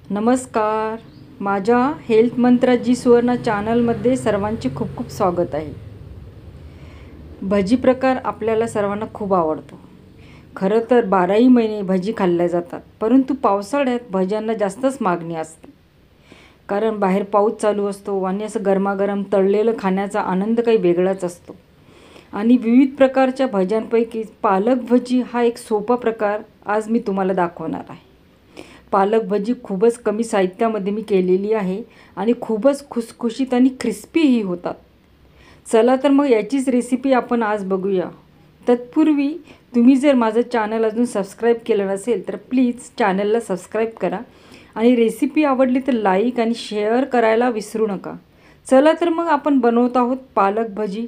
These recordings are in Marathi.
नमस्कार. माझ्या हेल्थ मंत्राजी सुवर्ण चॅनलमध्ये सर्वांचे खूप खूप स्वागत आहे. भजी प्रकार आपल्याला सर्वांना खूप आवडतो. खरं तर 12ही महिने भजी खाल्ल्या जातात, परंतु पावसाळ्यात भज्यांना जास्तच मागणी असते. कारण बाहेर पाऊस चालू असतो आणि असं गरमागरम तळलेलं खाण्याचा आनंद काही वेगळाच असतो. आणि विविध प्रकारच्या भज्यांपैकी पालक भजी हा एक सोपा प्रकार आज मी तुम्हाला दाखवणार आहे. पालक भजी खूपच कमी साहित्यामध्ये मी केलेली आहे आणि खूपच खुसखुशीत आणि क्रिस्पीही होतात. चला तर मग याचीच रेसिपी आपण आज बघूया. तत्पूर्वी तुम्ही जर माझं चॅनल अजून सबस्क्राईब केलं नसेल तर प्लीज चॅनलला सबस्क्राईब करा आणि रेसिपी आवडली तर लाईक आणि शेअर करायला विसरू नका. चला तर मग आपण बनवत आहोत पालक भजी.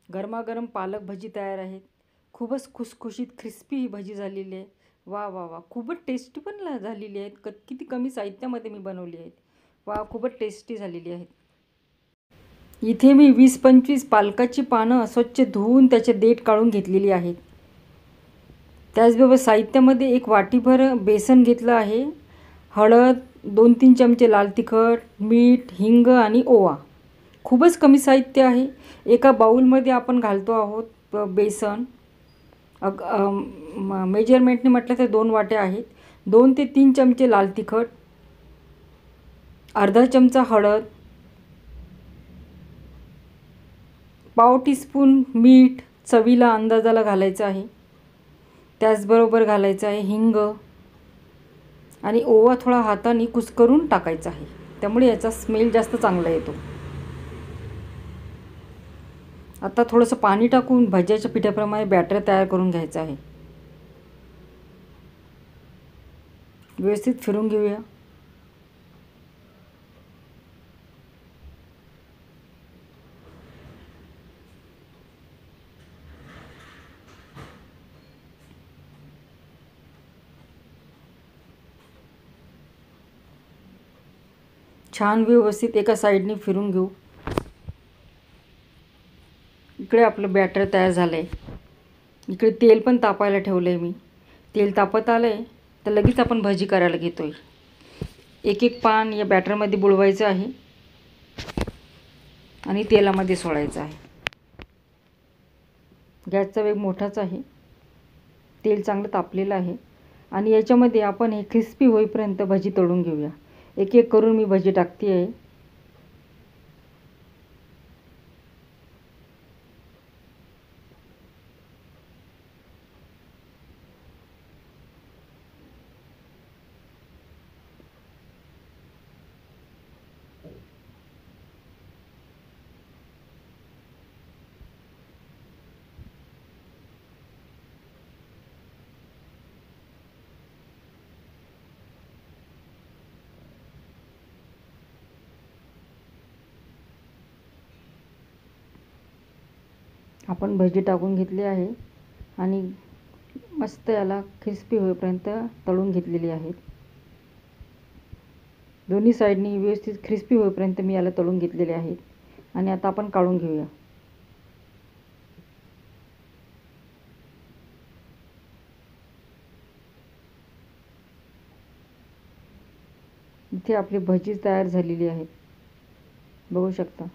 गरमागरम पालक भजी तयार आहेत. खूपच खुसखुशीत क्रिस्पी ही भजी झालेली आहे. वा वा वा, खूपच टेस्टी पण झालेली आहेत. किती कमी साहित्यामध्ये मी बनवली आहेत. वा, खूपच टेस्टी झालेली आहेत. इथे मी 20-25 पालकाची पानं स्वच्छ धुवून त्याचे देठ काढून घेतलेली आहेत. त्याचबरोबर साहित्यामध्ये एक वाटीभर बेसन घेतलं आहे. हळद, 2-3 चमचे लाल तिखट, मीठ, हिंग आणि ओवा. खूपच कमी साहित्य आहे. एका बाउलमध्ये आपण घालतो आहोत बेसन. मेजरमेंटने म्हटलं तर 2 वाट्या आहेत. 2 ते 3 चमचे लाल तिखट, अर्धा चमचा हळद, पाव टीस्पून मीठ चवीला अंदाजाला घालायचं आहे. त्याचबरोबर घालायचं आहे हिंग आणि ओवा थोडा हाताने कुस्करून टाकायचा आहे. त्यामुळे याचा स्मेल जास्त चांगला येतो. आता थोडंसं पाणी टाकून भज्याच्या पिठाप्रमाणे बॅटर तयार करून घ्यायचं आहे. व्यवस्थित फिरून घेऊया. छान व्यवस्थित एका साईडने फिरून घेऊ. इकडे आपलं बॅटर तयार झालं आहे. इकडे तेल पण तापायला ठेवलं आहे मी. तेल तापत आलं आहे तर लगेच आपण भजी करायला घेतो आहे. एक एक पान या बॅटरमध्ये बुडवायचं आहे आणि तेलामध्ये सोडायचं आहे. गॅसचा वेग मोठाच आहे. तेल चांगलं तापलेलं आहे आणि याच्यामध्ये आपण हे क्रिस्पी होईपर्यंत भजी तळून घेऊया. एक एक करून मी भजी टाकते आहे. आपण भजी टाकून घेतली आहे आणि मस्त याला क्रिस्पी होईपर्यंत तळून घेतलेली आहेत. दोन्ही साईडनी व्यवस्थित क्रिस्पी होईपर्यंत मी याला तळून घेतलेले आहेत आणि आता आपण काढून घेऊया. इथे आपली भजी तयार झालेली आहे, बघू शकता.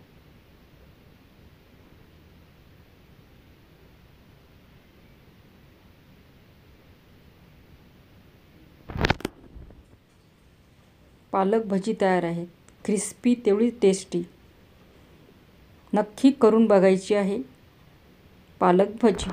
पालक भजी तयार आहेत. क्रिस्पी तेवढी टेस्टी. नक्की करून बघायची आहे पालक भजी.